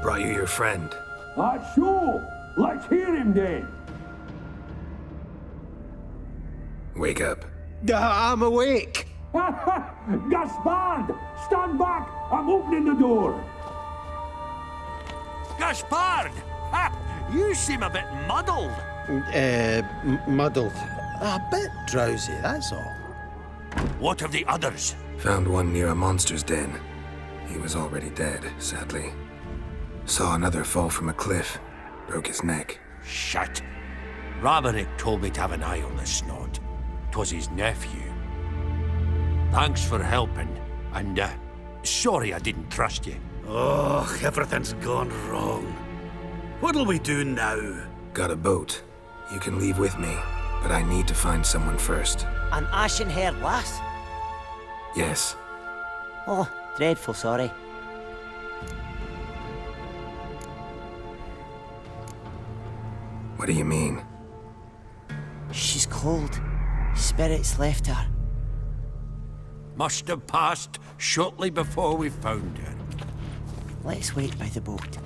Brought you your friend. That's so. Let's hear him then. Wake up. I'm awake. Gaspard! Stand back! I'm opening the door. Gaspard! Ha! You seem a bit muddled. Muddled. A bit drowsy, that's all. What of the others? Found one near a monster's den. He was already dead, sadly. Saw another fall from a cliff. Broke his neck. Shit. Ramarick told me to have an eye on the snot. 'Twas his nephew. Thanks for helping, and sorry I didn't trust you. Oh, everything's gone wrong. What'll we do now? Got a boat. You can leave with me, but I need to find someone first. An ashen-haired lass? Yes. Oh, dreadful sorry. What do you mean? She's cold. Spirits left her. Must have passed shortly before we found her. Let's wait by the boat.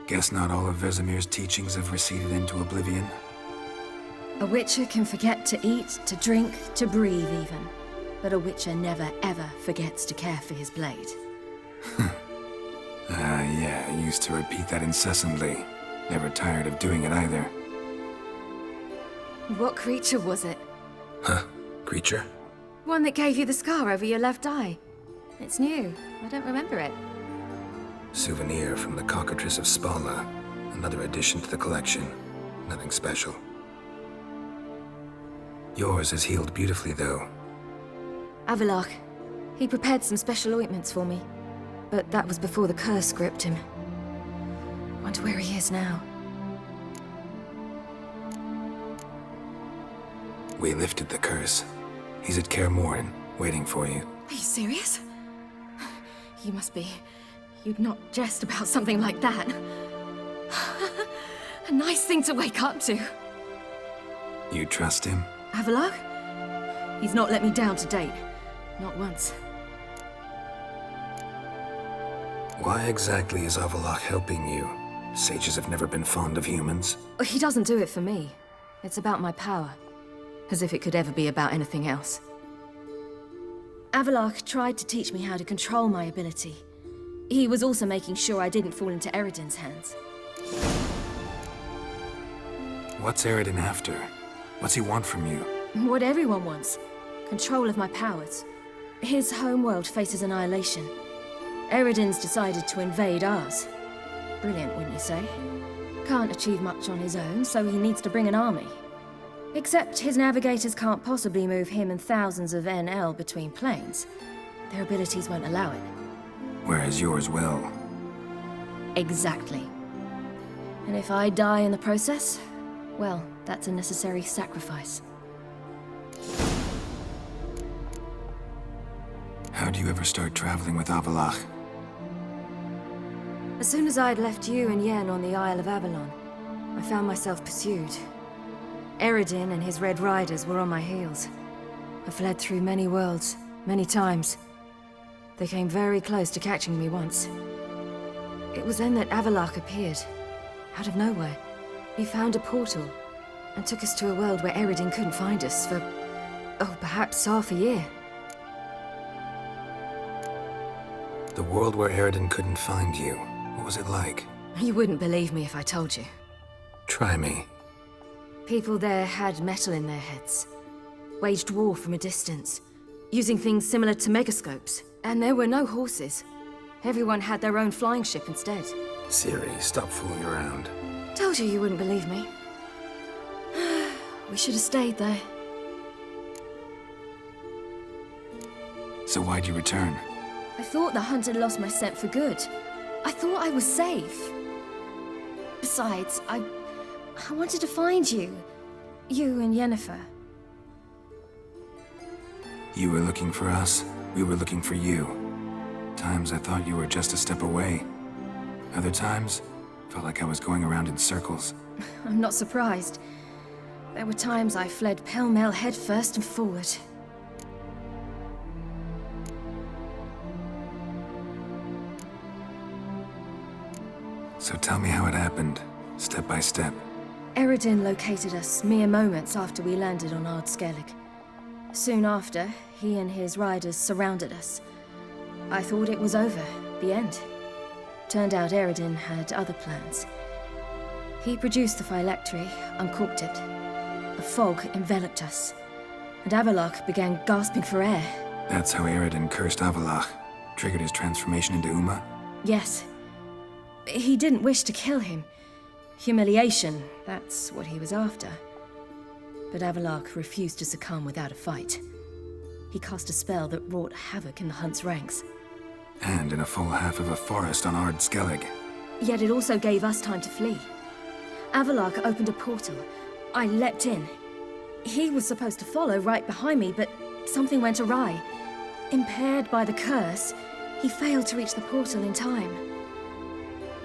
Guess not all of Vesemir's teachings have receded into oblivion. A Witcher can forget to eat, to drink, to breathe even. But a Witcher never ever forgets to care for his blade. Yeah, I used to repeat that incessantly. Never tired of doing it either. What creature was it? Huh? Creature? One that gave you the scar over your left eye. It's new. I don't remember it. Souvenir from the Cockatrice of Spala. Another addition to the collection. Nothing special. Yours is healed beautifully, though. Avallac'h. He prepared some special ointments for me. But that was before the curse gripped him. Wonder where he is now. We lifted the curse. He's at Kaer Morhen, waiting for you. Are you serious? You must be... You'd not jest about something like that. A nice thing to wake up to. You trust him? Avallac'h? He's not let me down to date. Not once. Why exactly is Avallac'h helping you? Sages have never been fond of humans. He doesn't do it for me. It's about my power. As if it could ever be about anything else. Avallac'h tried to teach me how to control my ability. He was also making sure I didn't fall into Eredin's hands. What's Eredin after? What's he want from you? What everyone wants. Control of my powers. His homeworld faces annihilation. Eredin's decided to invade ours. Brilliant, wouldn't you say? Can't achieve much on his own, so he needs to bring an army. Except his navigators can't possibly move him and thousands of NL between planes. Their abilities won't allow it. Whereas yours will. Exactly. And if I die in the process, well, that's a necessary sacrifice. How do you ever start traveling with Avallac'h? As soon as I'd left you and Yen on the Isle of Avalon, I found myself pursued. Eredin and his Red Riders were on my heels. I fled through many worlds, many times. They came very close to catching me once. It was then that Avallac'h appeared, out of nowhere. He found a portal, and took us to a world where Eredin couldn't find us for, perhaps half a year. The world where Eredin couldn't find you. What was it like? You wouldn't believe me if I told you. Try me. People there had metal in their heads, waged war from a distance, using things similar to megascopes. And there were no horses. Everyone had their own flying ship instead. Ciri, stop fooling around. Told you wouldn't believe me. We should have stayed there. So why'd you return? I thought the hunt had lost my scent for good. I thought I was safe. Besides, I wanted to find you. You and Yennefer. You were looking for us, we were looking for you. Times I thought you were just a step away. Other times, felt like I was going around in circles. I'm not surprised. There were times I fled pell-mell headfirst and forward. So tell me how it happened, step by step. Eredin located us mere moments after we landed on Ard Skellig. Soon after, he and his riders surrounded us. I thought it was over, the end. Turned out Eredin had other plans. He produced the phylactery, uncorked it. A fog enveloped us, and Avallac'h began gasping for air. That's how Eredin cursed Avallac'h, triggered his transformation into Uma? Yes. He didn't wish to kill him. Humiliation, that's what he was after. But Avallac'h refused to succumb without a fight. He cast a spell that wrought havoc in the hunt's ranks. And in a full half of a forest on Ard Skellig. Yet it also gave us time to flee. Avallac'h opened a portal. I leapt in. He was supposed to follow right behind me, but something went awry. Impaired by the curse, he failed to reach the portal in time.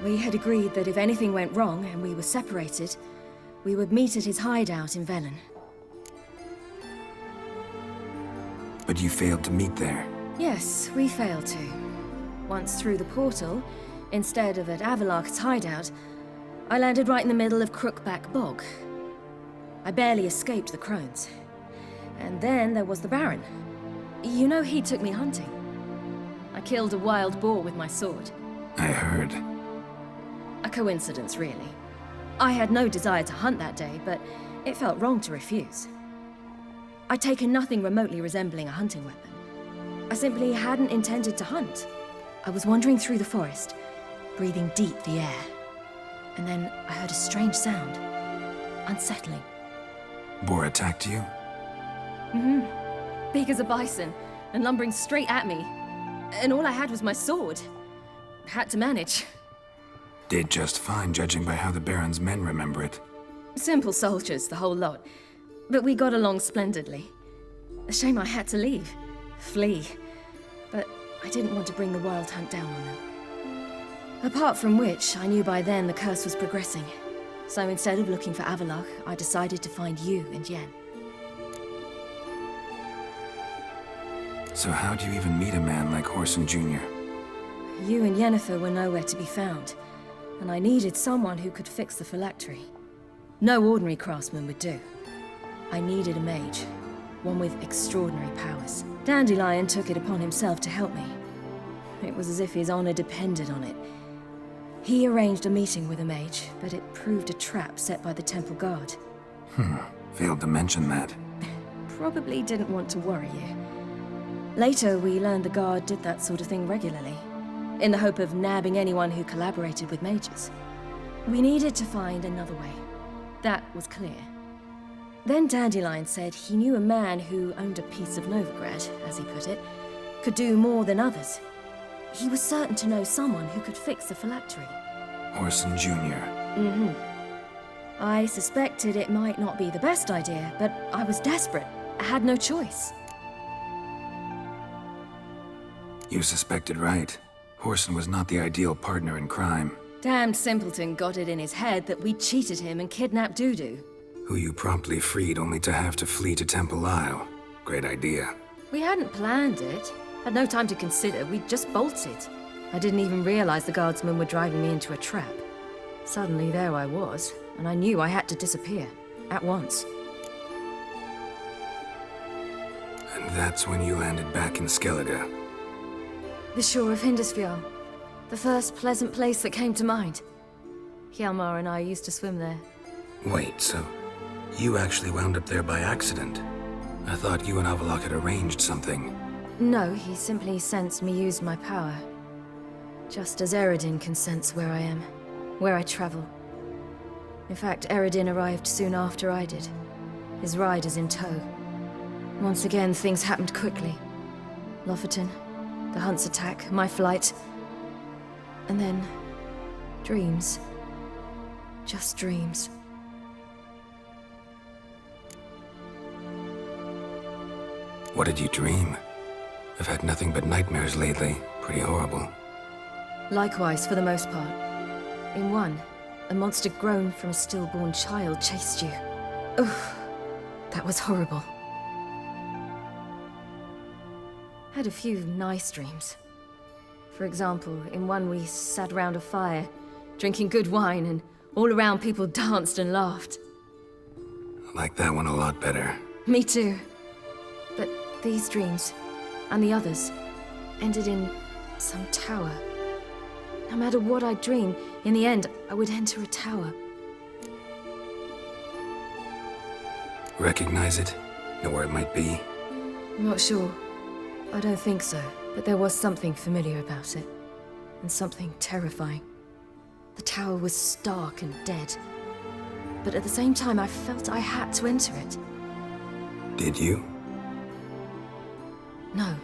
We had agreed that if anything went wrong and we were separated, we would meet at his hideout in Velen. But you failed to meet there. Yes, we failed to. Once through the portal, instead of at Avallac'h's hideout, I landed right in the middle of Crookback Bog. I barely escaped the crones. And then there was the Baron. You know, he took me hunting. I killed a wild boar with my sword. I heard. A coincidence, really. I had no desire to hunt that day, but it felt wrong to refuse. I'd taken nothing remotely resembling a hunting weapon. I simply hadn't intended to hunt. I was wandering through the forest, breathing deep the air. And then I heard a strange sound. Unsettling. Boar attacked you? Big as a bison, and lumbering straight at me. And all I had was my sword. Had to manage. Did just fine, judging by how the Baron's men remember it. Simple soldiers, the whole lot. But we got along splendidly. A shame I had to leave. Flee. But I didn't want to bring the Wild Hunt down on them. Apart from which, I knew by then the curse was progressing. So instead of looking for Avallac'h, I decided to find you and Yen. So how'd you even meet a man like Whoreson Jr.? You and Yennefer were nowhere to be found, and I needed someone who could fix the phylactery. No ordinary craftsman would do. I needed a mage, one with extraordinary powers. Dandelion took it upon himself to help me. It was as if his honor depended on it. He arranged a meeting with a mage, but it proved a trap set by the temple guard. Failed to mention that. Probably didn't want to worry you. Later, we learned the guard did that sort of thing regularly, in the hope of nabbing anyone who collaborated with mages. We needed to find another way. That was clear. Then Dandelion said he knew a man who owned a piece of Novigrad, as he put it, could do more than others. He was certain to know someone who could fix the phylactery. Whoreson Jr. I suspected it might not be the best idea, but I was desperate. I had no choice. You suspected right. Whoreson was not the ideal partner in crime. Damned simpleton got it in his head that we'd cheated him and kidnapped Dudu. Who you promptly freed only to have to flee to Temple Isle. Great idea. We hadn't planned it. Had no time to consider, we just bolted. I didn't even realize the guardsmen were driving me into a trap. Suddenly there I was, and I knew I had to disappear. At once. And that's when you landed back in Skellige. The shore of Hindisfjall. The first pleasant place that came to mind. Hjalmar and I used to swim there. Wait, so you actually wound up there by accident? I thought you and Avallac'h had arranged something. No, he simply sensed me use my power. Just as Eredin can sense where I am, where I travel. In fact, Eredin arrived soon after I did. His riders in tow. Once again, things happened quickly. Lofoten, the Hunt's attack, my flight. And then, dreams. Just dreams. What did you dream? I've had nothing but nightmares lately. Pretty horrible. Likewise, for the most part. In one, a monster grown from a stillborn child chased you. Ugh, that was horrible. Had a few nice dreams. For example, in one we sat around a fire, drinking good wine, and all around people danced and laughed. I like that one a lot better. Me too. But these dreams, and the others, ended in some tower. No matter what I dream, in the end, I would enter a tower. Recognize it? Know where it might be? I'm not sure. I don't think so, but there was something familiar about it. And something terrifying. The tower was stark and dead. But at the same time, I felt I had to enter it. Did you? No.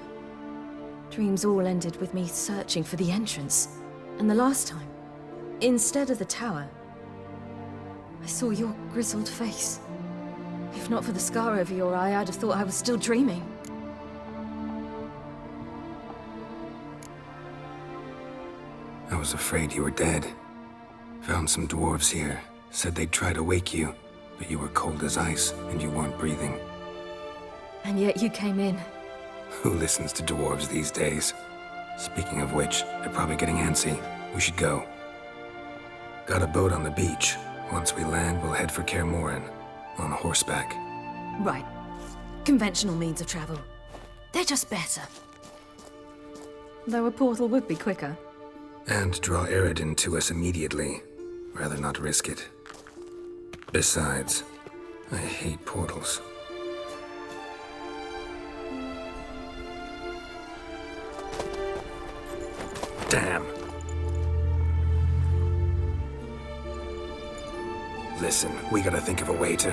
Dreams all ended with me searching for the entrance. And the last time, instead of the tower, I saw your grizzled face. If not for the scar over your eye, I'd have thought I was still dreaming. I was afraid you were dead. Found some dwarves here. Said they'd try to wake you, but you were cold as ice and you weren't breathing. And yet you came in. Who listens to dwarves these days? Speaking of which, they're probably getting antsy. We should go. Got a boat on the beach. Once we land, we'll head for Kaer Morhen. On horseback. Right. Conventional means of travel. They're just better. Though a portal would be quicker. And draw Eredin to us immediately. Rather not risk it. Besides, I hate portals. Damn. Listen, we gotta think of a way to...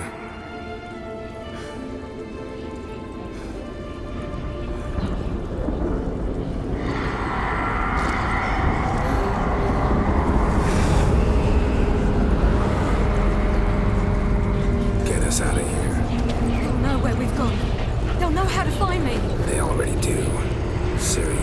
Get us out of here. They'll know where we've gone. They'll know how to find me. They already do. Ciri,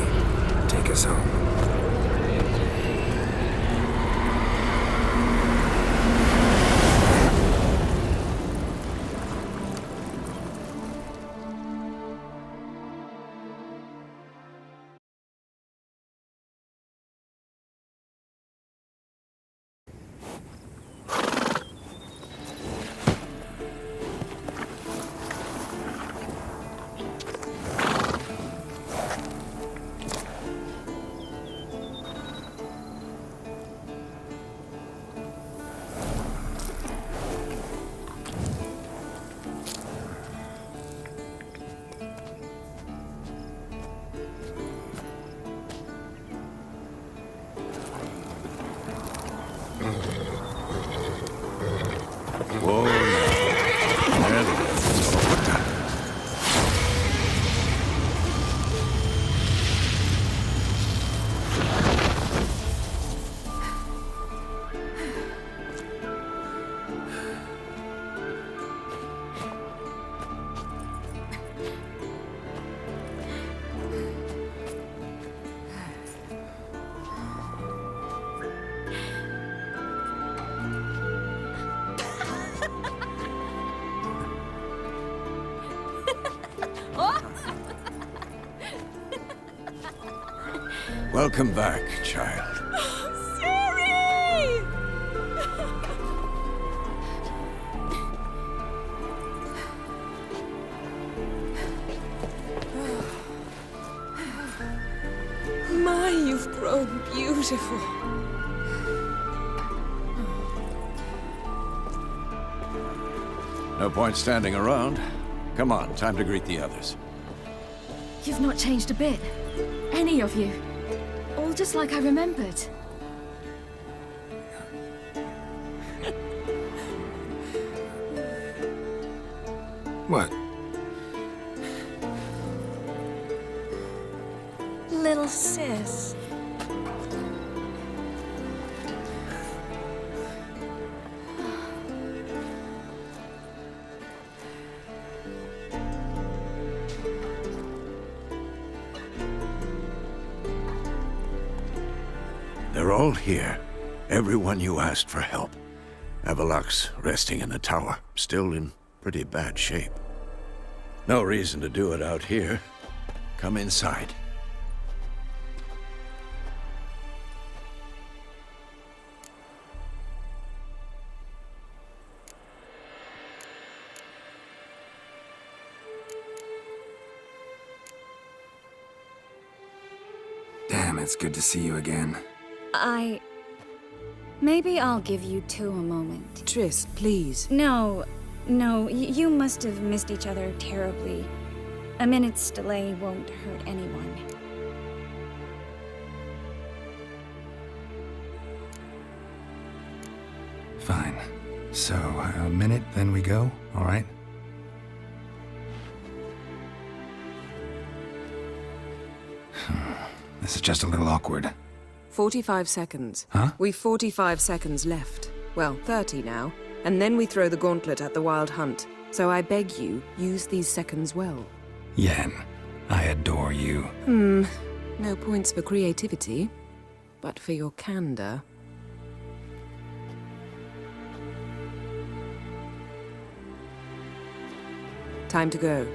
Welcome back, child. Siri! My, you've grown beautiful. No point standing around. Come on, time to greet the others. You've not changed a bit. Any of you. All just like I remembered. What? Little sis. They're all here. Everyone you asked for help. Avalok's resting in the tower, still in pretty bad shape. No reason to do it out here. Come inside. Damn, it's good to see you again. Maybe I'll give you two a moment. Triss, please. No, you must have missed each other terribly. A minute's delay won't hurt anyone. Fine. So, a minute, then we go, all right? This is just a little awkward. 45 seconds. Huh? We've 45 seconds left. Well, 30 now. And then we throw the gauntlet at the Wild Hunt. So I beg you, use these seconds well. Yen, I adore you. No points for creativity, but for your candor. Time to go.